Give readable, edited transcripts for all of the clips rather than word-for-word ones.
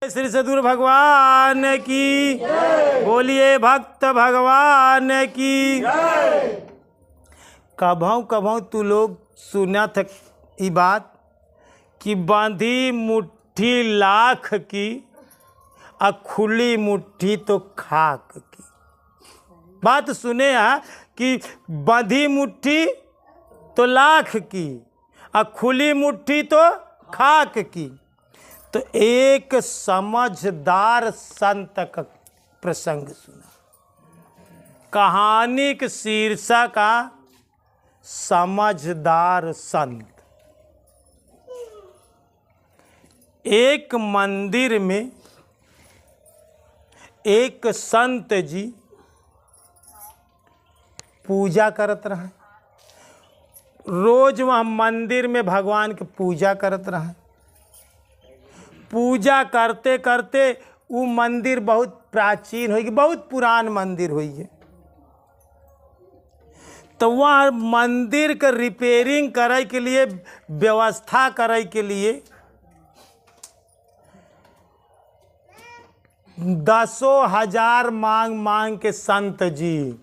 श्री सद्गुरु भगवान की बोलिए, भक्त भगवान की। कभों कभों तू लोग सुना था ये बात कि बांधी मुट्ठी लाख की और खुली मुट्ठी तो खाक की। बात सुने हैं कि बांधी मुट्ठी तो लाख की और खुली मुट्ठी तो खाक की। तो एक समझदार संत का प्रसंग सुना। कहानी के शीर्षक का समझदार संत। एक मंदिर में एक संत जी पूजा करत रहे। रोज वह मंदिर में भगवान की पूजा करत रहे। पूजा करते करते वो मंदिर बहुत प्राचीन होगी, बहुत पुरान मंदिर हुई है। तो वह मंदिर के रिपेयरिंग करे के लिए, व्यवस्था करे के लिए 10,000 मांग मांग के संत जी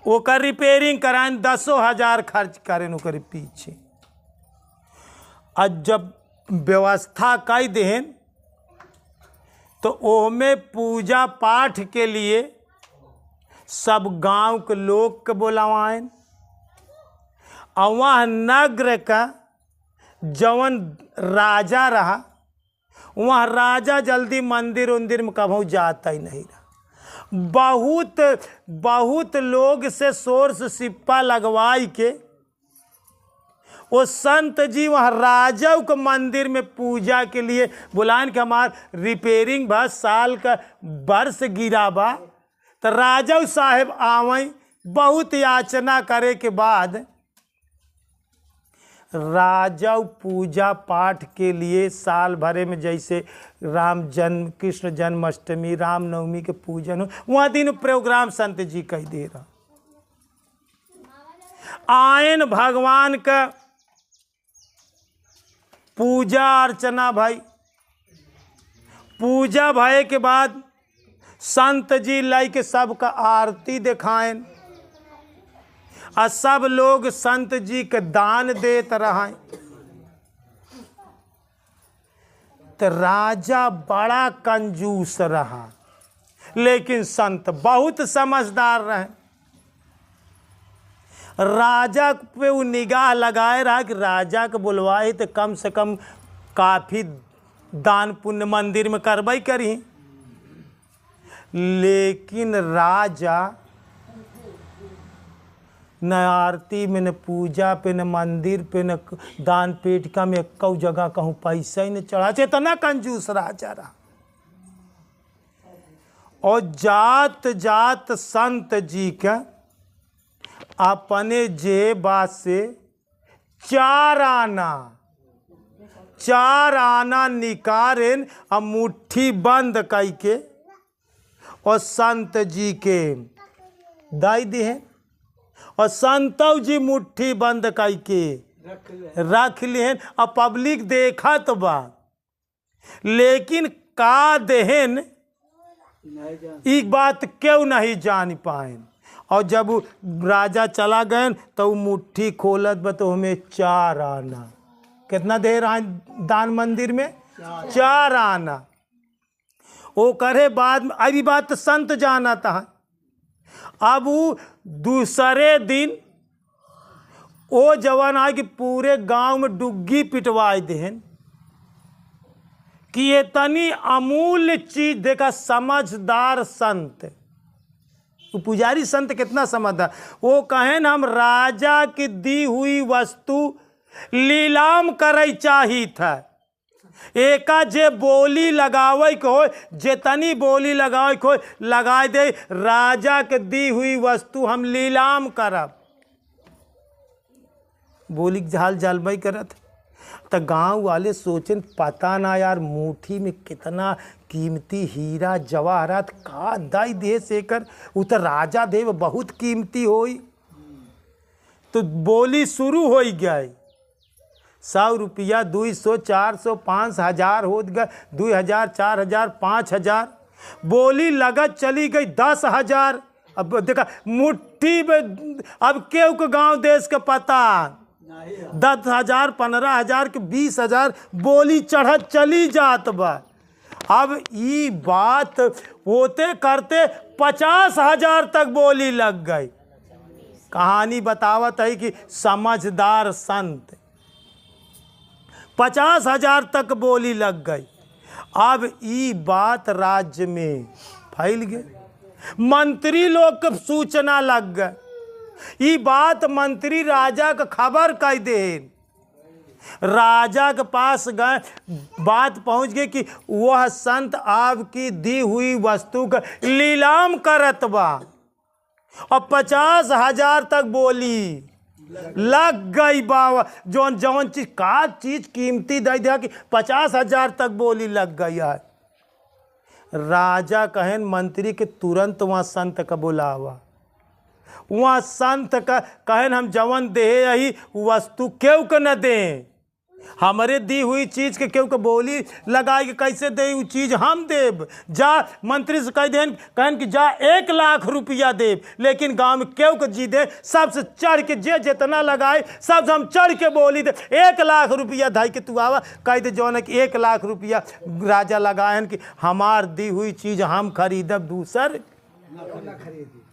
ओकर रिपेयरिंग कराए 10,000 खर्च करें ओकर पीछे। और जब व्यवस्था कई देन तो ओमे पूजा पाठ के लिए सब गांव के लोग के बुलावाएं। और वह नगर का जवन राजा रहा, वह राजा जल्दी मंदिर उंदिर में कभी जाता ही नहीं रहा। बहुत लोग से सोर्स सिप्पा लगवाई के वो संत जी वहाँ राजा के मंदिर में पूजा के लिए बुलान के हमार रिपेयरिंग बा, साल का वर्ष गिरा बा। तो राजा साहेब आवें, बहुत याचना करे के बाद राजा पूजा पाठ के लिए साल भरे में जैसे राम जन्म, कृष्ण जन्माष्टमी, रामनवमी के पूजन हो, वहाँ दिन प्रोग्राम संत जी कह दे रहा। आयन भगवान का पूजा अर्चना भाई। पूजा भय के बाद संत जी लाई के सबका आरती दिखाएं और सब लोग संत जी के दान देत रहें। तो राजा बड़ा कंजूस रहा, लेकिन संत बहुत समझदार रहे। राजा पे वो निगाह लगाए रहा कि राजा के बुलवाए तो कम से कम काफ़ी दान पुण्य मंदिर में करवाई करी। लेकिन राजा न आरती में, न पूजा पे, न मंदिर पे, न दान पेटिका में एक जगह कहूँ पैसा ही न चढ़ा। इतना कंजूस राजा रहा। और जात जात संत जी का अपने जेबा से 4 आना निकारेन और मुट्ठी बंद करके और संत जी के दाई दिए। और संतव जी मुट्ठी बंद करके रख लिहन और पब्लिक देखा तो बा, लेकिन का देहन एक बात क्यों नहीं जान पाए। और जब राजा चला गए तो मुट्ठी खोलत बा तो हमें 4 आना। कितना दे रहा है दान मंदिर में? 4 आना। वो करे बाद में अभी बात तो संत जाना था। अब वो दूसरे दिन वो जवान आ कि पूरे गांव में डुग्गी पिटवाए देन कि ये तनी अमूल्य चीज देखा। समझदार संत, वो पुजारी संत कितना समझदार। वो कहें हम राजा की दी हुई वस्तु लीलाम करे चाही था। एका जे बोली लगावे को हो, जितनी बोली लगावे को लगा दे, राजा के दी हुई वस्तु हम लीलाम करब। बोली झाल झालबाई करत। तो गांव वाले सोचें पता ना यार मुट्ठी में कितना कीमती हीरा जवाहरात का दाई दे से कर, वो तो राजा देव बहुत कीमती होई। तो बोली शुरू हो गई। 100 रुपया 200 400 5,000 हो गए, 2,000 4,000 5,000, बोली लगत चली गई 10,000। अब देखा मुट्ठी में, अब केहू के गांव देश के पता 10,000 15,000 के 20,000 बोली चढ़त चली जात बा। अब ये बात होते करते 50,000 तक बोली लग गई। कहानी बतावत है कि समझदार संत 50,000 तक बोली लग गई। अब ये बात राज्य में फैल गई, मंत्री लोग के सूचना लग गए। ये बात मंत्री राजा का खबर कह दे, राजा के पास गए, बात पहुंच गई कि वह संत आपकी दी हुई वस्तु का नीलाम करत बा और 50,000 तक बोली लग गई बा। जौन जौन चीज का चीज कीमती दे दिया कि 50,000 तक बोली लग गई है। राजा कहन मंत्री के तुरंत वहाँ संत का बुलावा। वहाँ संत का कहन हम जवन दे यही वस्तु केव के न दें, हमारे दी हुई चीज के केव के बोली लगाई के कैसे दे वो चीज हम देव। जा मंत्री से कह देन, कहन कि जा 1 लाख रुपया देव, लेकिन गांव में केव के जी दे सबसे चढ़ के जे जितना लगाए सब हम चढ़ के बोली दे 1 लाख रुपया धाई के तू आवा। कह दे जौन कि 1 लाख रुपया राजा लगाएन कि हमार दी हुई चीज हम खरीदब दूसर खरीदी।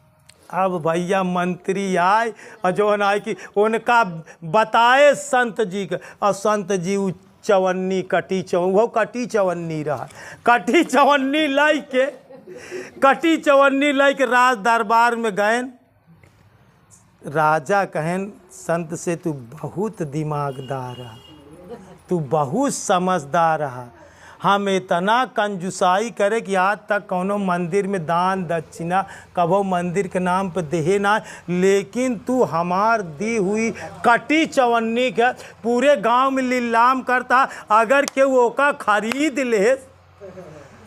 अब भैया मंत्री आए और जौन आए कि उनका बताए संत जी का, और संत जी वो चवन्नी वो कटी चवन्नी रहा, कटी चवन्नी लाई के राज दरबार में गए। राजा कहन संत से तू बहुत दिमागदार रहा, तू बहुत समझदार रहा, हम इतना कंजूसाई करे कि आज तक कोनो मंदिर में दान दक्षिणा कबो मंदिर के नाम पे देहे ना, लेकिन तू हमार दी हुई कटी चवन्नी का पूरे गांव में नीलाम करता। अगर के वो का खरीद ले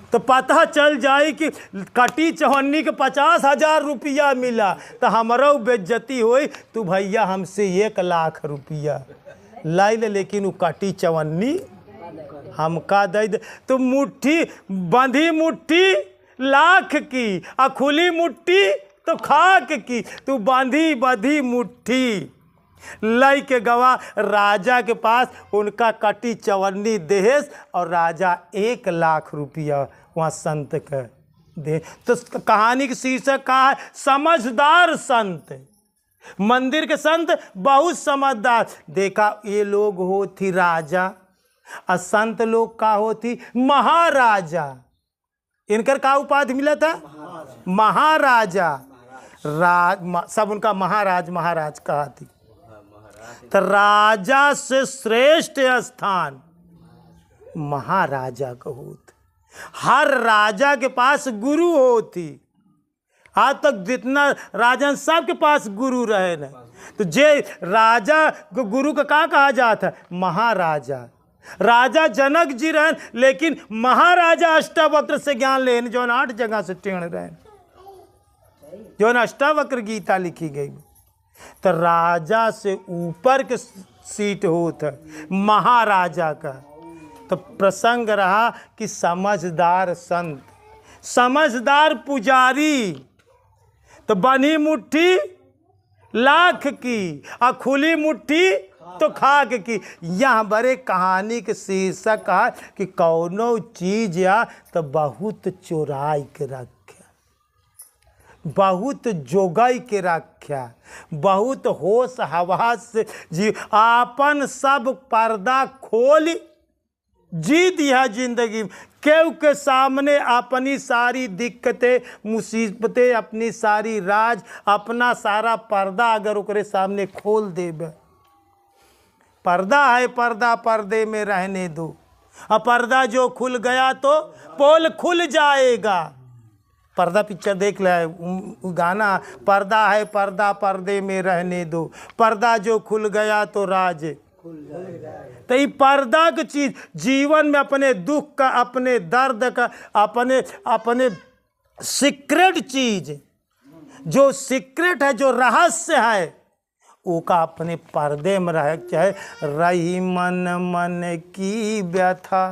तो पता चल जाए कि कटी चवन्नी के 50,000 रुपया मिला तो हमारो बेइज्जती होई। तू भैया हमसे 1 लाख रुपया लाई ले, लेकिन वो कटी चवन्नी हमका दे दे। तो मुट्ठी बंधी मुट्ठी लाख की और खुली मुट्ठी तो खाक की, तू बंधी मुट्ठी लई के गवा राजा के पास उनका कटी चवन्नी देहेस और राजा 1 लाख रुपया वहाँ संत का दे। तो कहानी की शीर्षक कहा है समझदार संत। मंदिर के संत बहुत समझदार। देखा ये लोग होती राजा और संत लोग का होती महाराजा। इनकर का उपाधि मिला था महाराजा। सब उनका महाराज कहा थी। तो राजा से श्रेष्ठ स्थान महाराजा का होती। हर राजा के पास गुरु होती। आज तक जितना राजन सब के पास गुरु रहे न, तो जे राजा को गुरु का क्या कहा जाता है महाराजा। राजा जनक जी रहन, लेकिन महाराजा अष्टावक्र से ज्ञान लेन जो 8 जगह से टेढ़ रहे, जो अष्टावक्र गीता लिखी गई। तो राजा से ऊपर के सीट होता महाराजा का। तो प्रसंग रहा कि समझदार संत, समझदार पुजारी, तो बनी मुट्ठी लाख की और खुली मुट्ठी तो खाक की। यहाँ बड़े कहानी के शीर्षक कहा कि कौनो चीज या तो बहुत चुराई के रख्या, बहुत जोगाई के रख्या, बहुत होश हवास से जी आपन सब पर्दा खोल जी दिया जिंदगी। केव के सामने अपनी सारी दिक्कतें मुसीबतें, अपनी सारी राज, अपना सारा पर्दा अगर ओकरे सामने खोल देबे। पर्दा है पर्दा, पर्दे में रहने दो, और पर्दा जो खुल गया तो पोल खुल जाएगा। पर्दा पिक्चर देख ले गाना, पर्दा है पर्दा, पर्दे में रहने दो, पर्दा जो खुल गया तो राज खुल जाएगा। तो ये पर्दा की चीज जीवन में अपने दुख का, अपने दर्द का, अपने सीक्रेट चीज, जो सीक्रेट है, जो रहस्य है, ओका अपने पर्दे में रह चाहे रही मन मन की व्यथा,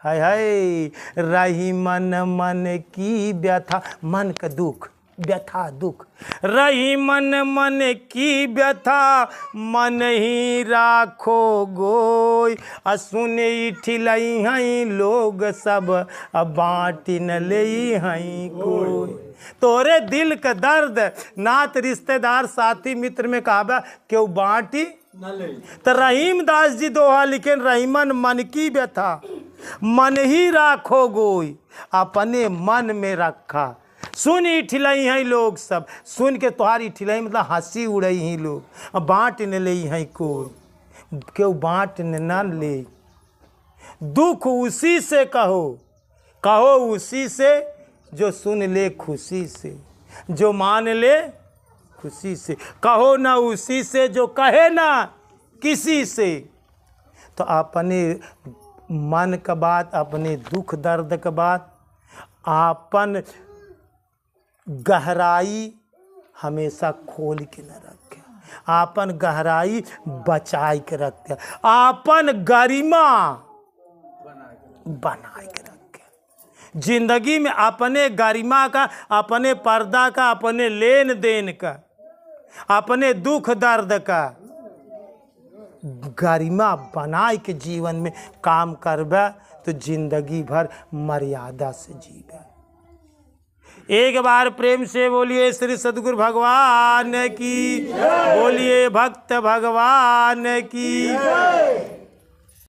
हाय हाय रही मन मन की व्यथा, मन का दुख व्यथा दुख, रही मन मन की व्यथा मन ही राखो गोई, सुने ठिलई हई लोग सब बाँटी न ले हई कोई। तोरे दिल का दर्द नात रिश्तेदार साथी मित्र में कहा क्यों बाँटी तो रहीम दास जी दोहा लिखे रहीमन मन की व्यथा मन ही राखो गोई, अपने मन में रखा सुन ठिलई हैं लोग सब, सुन के तुम्हारी ठिलई मतलब हंसी उड़ई ही लोग, बाँट न ले हैं कोई, क्यों बाँट न ले। दुख उसी से कहो, कहो उसी से जो सुन ले खुशी से, जो मान ले खुशी से, कहो ना उसी से जो कहे ना किसी से। तो अपने मन का बात, अपने दुख दर्द का बात, आपन गहराई हमेशा खोल के न रखे, आपन गहराई बचाई के रखे, आपन गरिमा बना के रखे। जिंदगी में अपने गरिमा का, अपने पर्दा का, अपने लेन देन का, अपने दुख दर्द का गरिमा बनाए के जीवन में काम करबे तो जिंदगी भर मर्यादा से जीवे। एक बार प्रेम से बोलिए श्री सद्गुरु भगवान की, बोलिए भक्त भगवान की।